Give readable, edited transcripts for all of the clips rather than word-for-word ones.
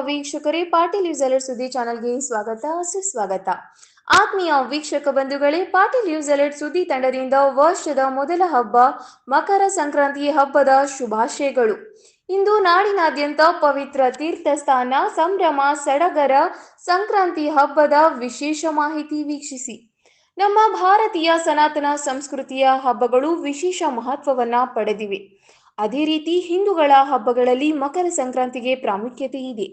ವೀಕ್ಷಕರೇ, Patil news alert ಸುದ್ದಿ ಚಾನೆಲ್ಗೆ ಸ್ವಾಗತ ಸುಸ್ವಾಗತ. ಆತ್ಮೀಯ ವೀಕ್ಷಕ ಬಂಧುಗಳೇ, ಪಾಟೀಲ್ ನ್ಯೂಸ್ ಅಲರ್ಟ್ ಸುದ್ದಿ ತಂಡದಿಂದ ವರ್ಷದ ಮೊದಲ ಹಬ್ಬ ಮಕರ ಸಂಕ್ರಾಂತಿ ಹಬ್ಬದ ಶುಭಾಶಯಗಳು. ಇಂದು ನಾಡಿನಾದ್ಯಂತ ಪವಿತ್ರ ತೀರ್ಥಸ್ಥಾನ ಸಂಭ್ರಮ ಸಡಗರ ಸಂಕ್ರಾಂತಿ ಹಬ್ಬದ ವಿಶೇಷ ಮಾಹಿತಿ ವೀಕ್ಷಿಸಿ. ನಮ್ಮ ಭಾರತೀಯ ಸನಾತನ ಸಂಸ್ಕೃತಿಯ ಹಬ್ಬಗಳು ವಿಶೇಷ ಮಹತ್ವವನ್ನ ಪಡೆದಿವೆ. ಅದೇ ರೀತಿ ಹಿಂದೂಗಳ ಹಬ್ಬಗಳಲ್ಲಿ ಮಕರ ಸಂಕ್ರಾಂತಿಗೆ ಪ್ರಾಮುಖ್ಯತೆ ಇದೆ.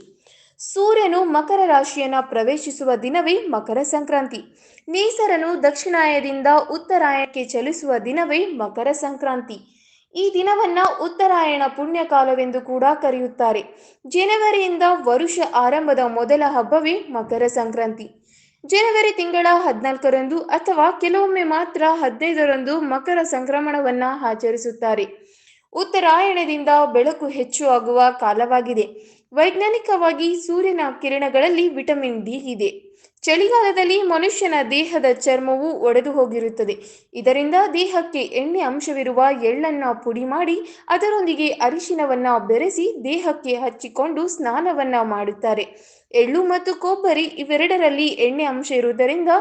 ಸೂರ್ಯನು ಮಕರ ರಾಶಿಯನ್ನು ಪ್ರವೇಶಿಸುವ ದಿನವೇ ಮಕರ ಸಂಕ್ರಾಂತಿ. ನೇಸರನು ದಕ್ಷಿಣಾಯನದಿಂದ ಉತ್ತರಾಯಣಕ್ಕೆ ಚಲಿಸುವ ದಿನವೇ ಮಕರ ಸಂಕ್ರಾಂತಿ. ಈ ದಿನವನ್ನ ಉತ್ತರಾಯಣ ಪುಣ್ಯಕಾಲವೆಂದು ಕೂಡ ಕರೆಯುತ್ತಾರೆ. ಜನವರಿಯಿಂದ ವರುಷ ಆರಂಭದ ಮೊದಲ ಹಬ್ಬವೇ ಮಕರ ಸಂಕ್ರಾಂತಿ. ಜನವರಿ ತಿಂಗಳ 14ರಂದು ಅಥವಾ ಕೆಲವೊಮ್ಮೆ ಮಾತ್ರ 15ರಂದು ಮಕರ ಸಂಕ್ರಮಣವನ್ನ ಆಚರಿಸುತ್ತಾರೆ. ಉತ್ತರಾಯಣದಿಂದ ಬೆಳಕು ಹೆಚ್ಚು ಆಗುವ ಕಾಲವಾಗಿದೆ. ವೈಜ್ಞಾನಿಕವಾಗಿ ಸೂರ್ಯನ ಕಿರಣಗಳಲ್ಲಿ ವಿಟಮಿನ್ ಡಿ ಇದೆ. ಚಳಿಗಾಲದಲ್ಲಿ ಮನುಷ್ಯನ ದೇಹದ ಚರ್ಮವು ಒಡೆದು ಹೋಗಿರುತ್ತದೆ. ಇದರಿಂದ ದೇಹಕ್ಕೆ ಎಣ್ಣೆ ಅಂಶವಿರುವ ಎಳ್ಳನ್ನು ಪುಡಿ ಮಾಡಿ ಅದರೊಂದಿಗೆ ಅರಿಶಿನವನ್ನ ಬೆರೆಸಿ ದೇಹಕ್ಕೆ ಹಚ್ಚಿಕೊಂಡು ಸ್ನಾನವನ್ನ ಮಾಡುತ್ತಾರೆ. ಎಳ್ಳು ಮತ್ತು ಕೊಬ್ಬರಿ ಇವೆರಡರಲ್ಲಿ ಎಣ್ಣೆ ಅಂಶ ಇರುವುದರಿಂದ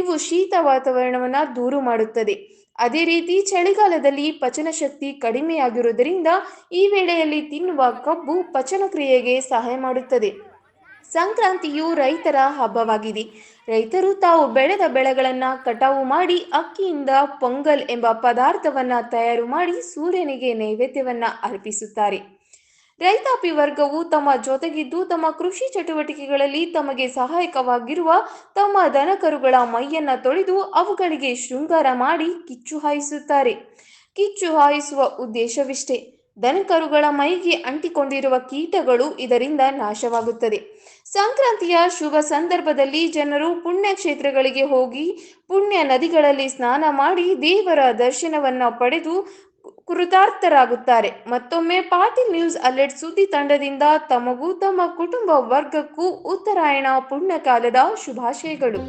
ಇವು ಶೀತ ವಾತಾವರಣವನ್ನ ದೂರು ಮಾಡುತ್ತದೆ. ಅದೇ ರೀತಿ ಚಳಿಗಾಲದಲ್ಲಿ ಪಚನ ಶಕ್ತಿ ಕಡಿಮೆಯಾಗಿರುವುದರಿಂದ ಈ ವೇಳೆಯಲ್ಲಿ ತಿನ್ನುವ ಕಬ್ಬು ಪಚನ ಕ್ರಿಯೆಗೆ ಸಹಾಯ ಮಾಡುತ್ತದೆ. ಸಂಕ್ರಾಂತಿಯು ರೈತರ ಹಬ್ಬವಾಗಿದೆ. ರೈತರು ತಾವು ಬೆಳೆದ ಬೆಳೆಗಳನ್ನು ಕಟಾವು ಮಾಡಿ ಅಕ್ಕಿಯಿಂದ ಪೊಂಗಲ್ ಎಂಬ ಪದಾರ್ಥವನ್ನ ತಯಾರು ಮಾಡಿ ಸೂರ್ಯನಿಗೆ ನೈವೇದ್ಯವನ್ನ ಅರ್ಪಿಸುತ್ತಾರೆ. ರೈತಾಪಿ ವರ್ಗವು ತಮ್ಮ ಜೊತೆಗಿದ್ದು ತಮ್ಮ ಕೃಷಿ ಚಟುವಟಿಕೆಗಳಲ್ಲಿ ತಮಗೆ ಸಹಾಯಕವಾಗಿರುವ ತಮ್ಮ ದನಕರುಗಳ ಮೈಯನ್ನ ತೊಳೆದು ಅವುಗಳಿಗೆ ಶೃಂಗಾರ ಮಾಡಿ ಕಿಚ್ಚು ಹಾಯಿಸುತ್ತಾರೆ. ಕಿಚ್ಚು ಹಾಯಿಸುವ ಉದ್ದೇಶವಿಷ್ಟೇ. ದನಕರುಗಳ ಮೈಗೆ ಅಂಟಿಕೊಂಡಿರುವ ಕೀಟಗಳು ಇದರಿಂದ ನಾಶವಾಗುತ್ತದೆ. ಸಂಕ್ರಾಂತಿಯ ಶುಭ ಸಂದರ್ಭದಲ್ಲಿ ಜನರು ಪುಣ್ಯಕ್ಷೇತ್ರಗಳಿಗೆ ಹೋಗಿ ಪುಣ್ಯ ನದಿಗಳಲ್ಲಿ ಸ್ನಾನ ಮಾಡಿ ದೇವರ ದರ್ಶನವನ್ನ ಪಡೆದು ಕೃತಾರ್ಥರಾಗುತ್ತಾರೆ. ಮತ್ತೊಮ್ಮೆ ಪಾಟೀಲ್ ನ್ಯೂಸ್ ಅಲರ್ಟ್ ಸುದ್ದಿ ತಂಡದಿಂದ ತಮಗೂ ತಮ್ಮ ಕುಟುಂಬ ವರ್ಗಕ್ಕೂ ಉತ್ತರಾಯಣ ಪುಣ್ಯಕಾಲದ ಶುಭಾಶಯಗಳು.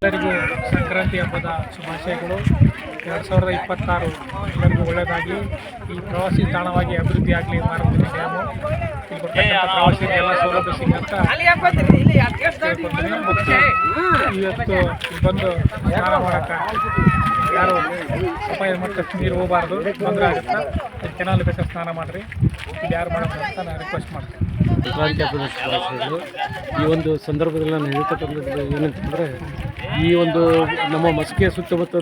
ಎಲ್ಲರಿಗೂ ಸಂಕ್ರಾಂತಿ ಹಬ್ಬದ ಶುಭಾಶಯಗಳು. 2026 ಎಲ್ಲರಿಗೂ ಒಳ್ಳೆಯದಾಗಿ ಈ ಪ್ರವಾಸಿ ತಾಣವಾಗಿ ಅಭಿವೃದ್ಧಿ ಆಗಲಿ. ಮಾರುಕಟ್ಟೆ ಡ್ಯಾಮು ಪ್ರವಾಸಿಗರಿಗೆ ಎಲ್ಲ ಸೌಲಭ್ಯ ಸಿಗಂತ ಇವತ್ತು ಬಂದು ಸ್ನಾನ ಮಾಡೋಕ್ಕೆ ಯಾರು ಅಪಾಯದ ಮಟ್ಟಕ್ಕೆ ನೀರು ಹೋಗಬಾರ್ದು, ತೊಂದರೆ ಆಗುತ್ತೆ. ಕೆನಾಲ್ ಬೇಕಾದ್ರೆ ಸ್ನಾನ ಮಾಡಿರಿ, ಇಲ್ಲಿ ಯಾರು ಮಾಡೋದು ಅಂತ ನಾನು ರಿಕ್ವೆಸ್ಟ್ ಮಾಡ್ತೀನಿ. ಸಂಕ್ರಾಂತಿ ಹಬ್ಬದ ಶುಭಾಶಯಗಳು. ಈ ಒಂದು ಸಂದರ್ಭದಲ್ಲಿ ನಾನು ಹೇಳ್ತಕ್ಕಂಥದ್ದು ಏನಂತಂದರೆ, ಈ ಒಂದು ನಮ್ಮ ಮಸ್ಕಿ ಸುತ್ತಮುತ್ತ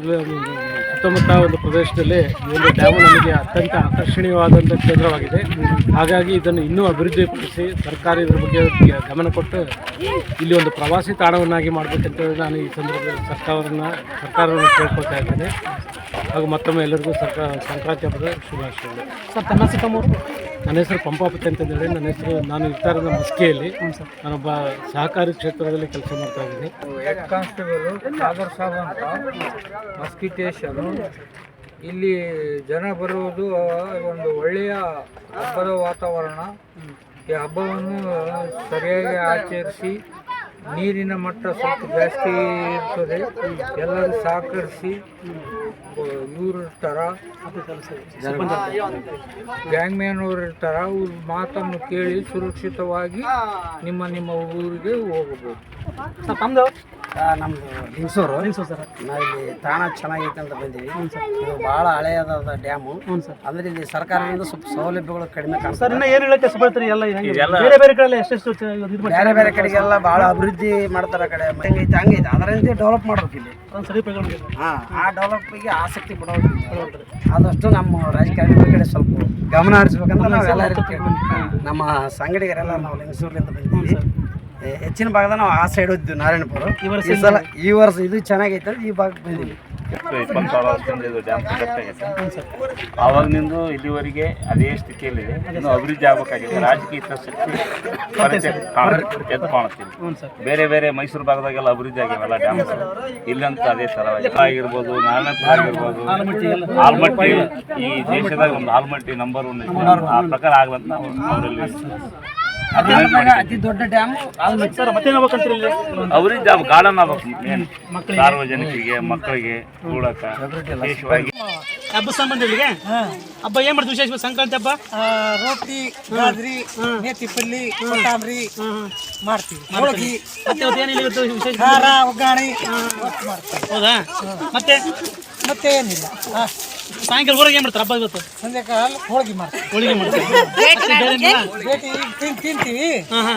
ಒಂದು ಪ್ರದೇಶದಲ್ಲಿ ಈ ಒಂದು ಡ್ಯಾಮು ನಮಗೆ ಅತ್ಯಂತ ಆಕರ್ಷಣೀಯವಾದಂಥ ಕೇಂದ್ರವಾಗಿದೆ. ಹಾಗಾಗಿ ಇದನ್ನು ಇನ್ನೂ ಅಭಿವೃದ್ಧಿಪಡಿಸಿ ಸರ್ಕಾರ ಇದರ ಬಗ್ಗೆ ಗಮನ ಕೊಟ್ಟು ಇಲ್ಲಿ ಒಂದು ಪ್ರವಾಸಿ ತಾಣವನ್ನಾಗಿ ಮಾಡಬೇಕಂತೇಳಿ ನಾನು ಈ ಸಂದರ್ಭದಲ್ಲಿ ಸರ್ಕಾರವನ್ನು ಕೇಳ್ಕೊಳ್ತಾ ಇದ್ದೇನೆ. ಹಾಗೂ ಮತ್ತೊಮ್ಮೆ ಎಲ್ಲರಿಗೂ ಸಂಕ್ರಾಂತಿ ಹಬ್ಬದ ಶುಭಾಶಯಗಳು. ಸರ್, ತಮ್ಮ ಸಿಕ್ಕಮ್ಮೂರು? ನನ್ನ ಹೆಸರು ಪಂಪಾಪತಿ ಅಂತಂದೇಳಿ. ನಾನು ಇರ್ತಾ ಇರೋದು ಮಸ್ಕಿಯಲ್ಲಿ. ನಾನೊಬ್ಬ ಸಹಕಾರಿ ಕ್ಷೇತ್ರದಲ್ಲಿ ಕೆಲಸ ಮಾಡ್ತಾ ಇದ್ದೀನಿ. ಹೆಡ್ ಕಾನ್ಸ್ಟೇಬಲು ಸಾಗರ್ ಸಾಬ್ ಅಂತ, ಮಸ್ಕಿ ಸ್ಟೇಷನು. ಇಲ್ಲಿ ಜನ ಬರುವುದು ಒಂದು ಒಳ್ಳೆಯ ಹಬ್ಬದ ವಾತಾವರಣ. ಈ ಹಬ್ಬವನ್ನು ಸರಿಯಾಗಿ ಆಚರಿಸಿ ನೀರಿನ ಮಟ್ಟ ಸ್ವಲ್ಪ ಜಾಸ್ತಿ ಇರ್ತದೆ. ಎಲ್ಲರೂ ಸಹಕರಿಸಿ ಇವ್ರು ಇರ್ತಾರ, ಗ್ಯಾಂಗ್ ಮ್ಯಾನ್ ಅವರು ಇರ್ತಾರ. ಅವ್ರ ಮಾತನ್ನು ಕೇಳಿ ಸುರಕ್ಷಿತವಾಗಿ ನಿಮ್ಮ ಊರಿಗೆ ಹೋಗಬಹುದು. ತಮ್ಮದು? ನಮ್ಮದು ಲಿಂಗಸೂರು ಸರ್. ನಾವಿಲ್ಲಿ ತಾಣ ಚೆನ್ನಾಗೈತೆ ಅಂತ ಬಂದೀವಿ. ಇದು ಭಾಳ ಹಳೆಯದಾದ ಡ್ಯಾಮು. ಅಂದ್ರೆ ಇಲ್ಲಿ ಸರ್ಕಾರದಿಂದ ಸ್ವಲ್ಪ ಸೌಲಭ್ಯಗಳು ಕಡಿಮೆ ಸರ್. ಇನ್ನು ಏನು ಹೇಳಕ್ಕೆ ಇಷ್ಟಪಡ್ತೀರಿ? ಬೇರೆ ಬೇರೆ ಕಡೆ ಎಷ್ಟೆಷ್ಟು ಬೇರೆ ಬೇರೆ ಕಡೆಗೆಲ್ಲ ಭಾಳ ಅಭಿವೃದ್ಧಿ ಮಾಡ್ತಾರೆ. ಕಡೆ ಹಂಗೈತೆ ಅದರಂತೆ ಡೆವಲಪ್ ಮಾಡ್ಬೇಕು ಇಲ್ಲಿ. ಆ ಡೆವಲಪ್ಗೆ ಆಸಕ್ತಿ ಪಡೋದು ಆದಷ್ಟು ನಮ್ಮ ರಾಜಕಾರಣಿಗಳ ಕಡೆ ಸ್ವಲ್ಪ ಗಮನ ಹರಿಸ್ಬೇಕಂತ ನಾವೆಲ್ಲರಿಗೂ ನಮ್ಮ ಸಂಗಡಿಗರೆಲ್ಲ ನಾವು ಲಿಂಗಸೂರಿನಿಂದ ಬಂದಿದ್ದೀವಿ. ಹೆಚ್ಚಿನ ಭಾಗದ ನಾವು ಆ ಸೈಡ್ ಹೋದ್ವಿ, ನಾರಾಯಣಪುರ. ಈ ವರ್ಷ ಇದು ಚೆನ್ನಾಗೈತೆ, ಈ ಭಾಗಕ್ಕೆ ಬಂದಿವಿ. 20,000 ವರ್ಷದಿಂದ ಇದು ಡ್ಯಾಮ್ ಕಟ್ಟಾಗೈತೆ. ಆವಾಗಿನಿಂದ ಇಲ್ಲಿವರೆಗೆ ಅದೇ ಸ್ಥಿತಿಯಲ್ಲಿದೆ. ಇನ್ನು ಅಭಿವೃದ್ಧಿ ಆಗಬೇಕಾಗಿದೆ. ರಾಜಕೀಯ ಹಿತಾಸಕ್ತಿ ಎದ್ದು ಕಾಣುತ್ತಿಲ್ಲ. ಬೇರೆ ಬೇರೆ ಮೈಸೂರು ಭಾಗದಾಗೆಲ್ಲ ಅಭಿವೃದ್ಧಿ ಆಗಿವೆಲ್ಲ ಡ್ಯಾಮ್ಗಳು. ಇಲ್ಲಂತೂ ಅದೇ ಥರವಾಗಿ ಆಗಿರ್ಬೋದು, ನಾರಾಯಣಪುರ ಆಗಿರ್ಬೋದು, ಆಲ್ಮಟ್ಟಿ ಈ ದೇಶದಾಗ ಒಂದು ಆಲ್ಮಟ್ಟಿ ನಂಬರ್ 1 ಆ ಪ್ರಕಾರ ಆಗ್ಲಂತ ನಾವು ಅವರಲ್ಲಿ ಅತಿ ದೊಡ್ಡ ಡ್ಯಾಮ್ ಅವ್ರಿಗೆ ಡ್ಯಾಮ್ ಗಾರ್ಡನ್ ಆಗ್ಬೇಕು. ಮೇನ್ ಸಾರ್ವಜನಿಕರಿಗೆ, ಮಕ್ಕಳಿಗೆ ಕೂಡಕ ವಿಶೇಷವಾಗಿ ಹಬ್ಬ ಸಂಬಂಧಿಗಳಿಗೆ ಹಬ್ಬ ಏನ್ ಮಾಡ್ತೀವಿ ವಿಶೇಷ ಸಂಕ್ರಾಂತಿ ಹಬ್ಬ? ರೊಟ್ಟಿ, ಗಾದ್ರಿ, ಮೇಥಿ ಪಲ್ಲಿ, ಕೊತ್ತಂಬರಿ ಮಾಡ್ತೀವಿ. ಹೋಳಿಗೆ, ಮತ್ತೆ ಏನಿಲ್ಲ ವಿಶೇಷ? ಖಾರ, ಒಗ್ಗರಣೆ ಮಾಡ್ತೀವಿ. ಹೌದಾ? ಮತ್ತೆ ಮತ್ತೆ ಏನಿಲ್ಲ. ಸಾಯಂಕಾಲ ಊರಾಗ ಏನ್ ಮಾಡ್ತಾರೆ ಹಬ್ಬ ಇವತ್ತು? ಸಂಧ್ಯಾಕಾಲ ಹೋಳಿಗೆ ಮಾಡ್ತೀವಿ. ಹೋಳಿಗೆ ಮಾಡ್ತಾರೆ. ಭೇಟಿ ತಿಂತೀವಿ.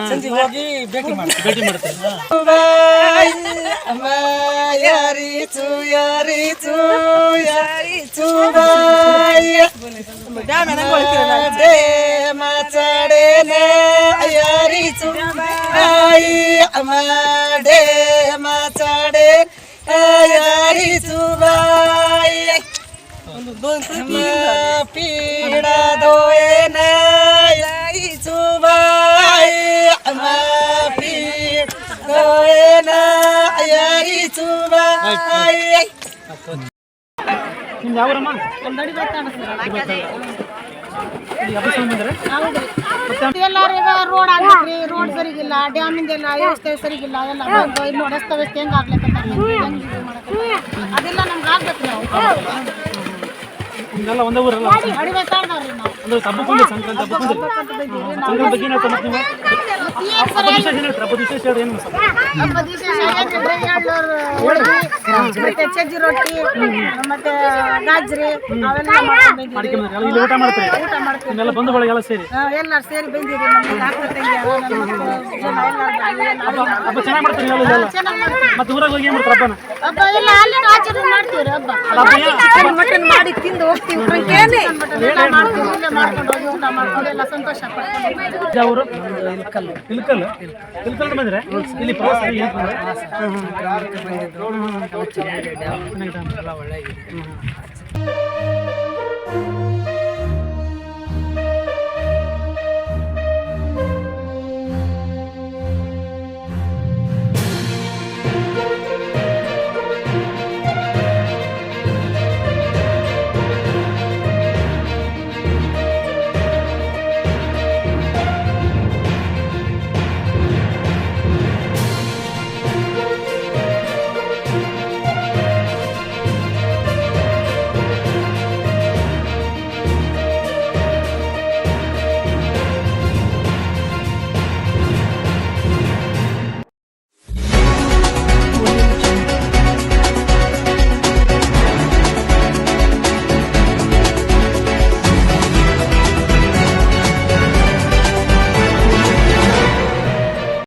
ಸಂಜೆ ಹೋಗಿ ಭೇಟಿ ಮಾಡ್ತೀವಿ. ಭೇಟಿ ಮಾಡ್ತಾರೆ. ಯಾರಿ ಚೂ ಯಾರಿ ಚೂ ಯಾರಿ ಚೂ ಮಾಚಾಡೆ ಯಾರಿ ಚೂ ಅಮಡೆ ಮಾಚಾಡೆ ಯಾರಿ ಚೂ ಪೀಡ ದೋಯೆ ಯಾರಿ ಚೂ ಪೀಡ ದೋಯೆ ಯಾರಿ ಚೂ ನಿಮ್ದು ಯಾವರಮ್ಮ? ಎಲ್ಲಾರೀಗ ರೋಡ್ ಆಗ್ಬೇಕ್ರಿ. ರೋಡ್ ಸರಿಗಿಲ್ಲ, ಡ್ಯಾಮಿಂದೆಲ್ಲ ವ್ಯವಸ್ಥೆ ಸರಿಗಿಲ್ಲ. ಎಲ್ಲ ಬಂದು ಇಲ್ಲಿ ನೋಡಿ ರಸ್ತೆ ವ್ಯವಸ್ಥೆ ಹೆಂಗೆ ಆಗ್ಲತ್ತ ಅದೆಲ್ಲ ನಮ್ಗೆ ಆಗ್ಬೇಕ್ರಿ. ನಿಮ್ದೆಲ್ಲ ಒಂದೇ ಊರಲ್ಲ? ಅಡಿವೆ ತಾಳ್ದವ್ರಿ ನಾವು. ಅಂದ್ರೆ ಹಬ್ಬಕ್ಕೊಂದು ಸಂಕ್ರಾಂತಿ ಹಬ್ಬಕ್ಕೊಂದು ಸಂಕ್ರಾಂತಿ ಬಗ್ಗೆ ಏನು ಮತ್ತೆ ನೀವು ಹಬ್ಬದ ವಿಶೇಷ ಏನು ಹೇಳ್ತಾರೆ? ಹಬ್ಬದ ವಿಶೇಷ ಏನು ಹಬ್ಬದ ವಿಶೇಷ ಏನಂದ್ರೆ ಮತ್ತೆ ಸಜ್ಜಿ ರೊಟ್ಟಿ, ಮತ್ತೆ ಗಾಜ್ರಿ ಅವೆಲ್ಲ ಮಾಡ್ಕೊಂಡ್ಬಂದ್ರೆ ಇಲ್ಲಿ ಊಟ ಮಾಡ್ತಾರೆ. ಊಟ ಮಾಡ್ತೀವಿ. ನಿಮ್ಮೆಲ್ಲ ಬಂಧುಗಳಿಗೆಲ್ಲ ಸೇರಿ ಎಲ್ಲರೂ ಸೇರಿ ಬಂದಿದ್ದೀವಿ. ನಮ್ಗೆ ಅಕ್ಕ ತಂಗಿ ಹಬ್ಬ ಚೆನ್ನಾಗಿ ಮಾಡ್ತಾರೆ ಇಲ್ಲೆಲ್ಲ? ಚೆನ್ನಾಗಿ ಮಾಡ್ತೀವಿ. ಮತ್ತೆ ಊರಾಗ ಹೋಗಿ ಏನು ಮಾಡ್ತಾರೆ ಹಬ್ಬನ? ಹಬ್ಬ ಎಲ್ಲ ಅಲ್ಲಿ ಆಚರಣೆ ಮಾಡ್ತೀವಿ ಹಬ್ಬ. ಮಟನ್ ಮಾಡಿ ತಿಂದು ಹೋಗ್ತೀವಿ. ಊಟ ಮಾಡ್ತೀವಿ. ಇಲ್ಲೇ ಮಾಡ್ಕೊಂಡು ಹೋಗಿ ಊಟ ಮಾಡ್ಕೊಂಡು ಎಲ್ಲ ಸಂತೋಷ ಪಡ್ಕೊಂಡು. ಅವರು ಇಲ್ಕಲ್ಲು ಬಂದ್ರೆ ಇಲ್ಲಿ ಪ್ರವಾಸ ಒಳ್ಳೆ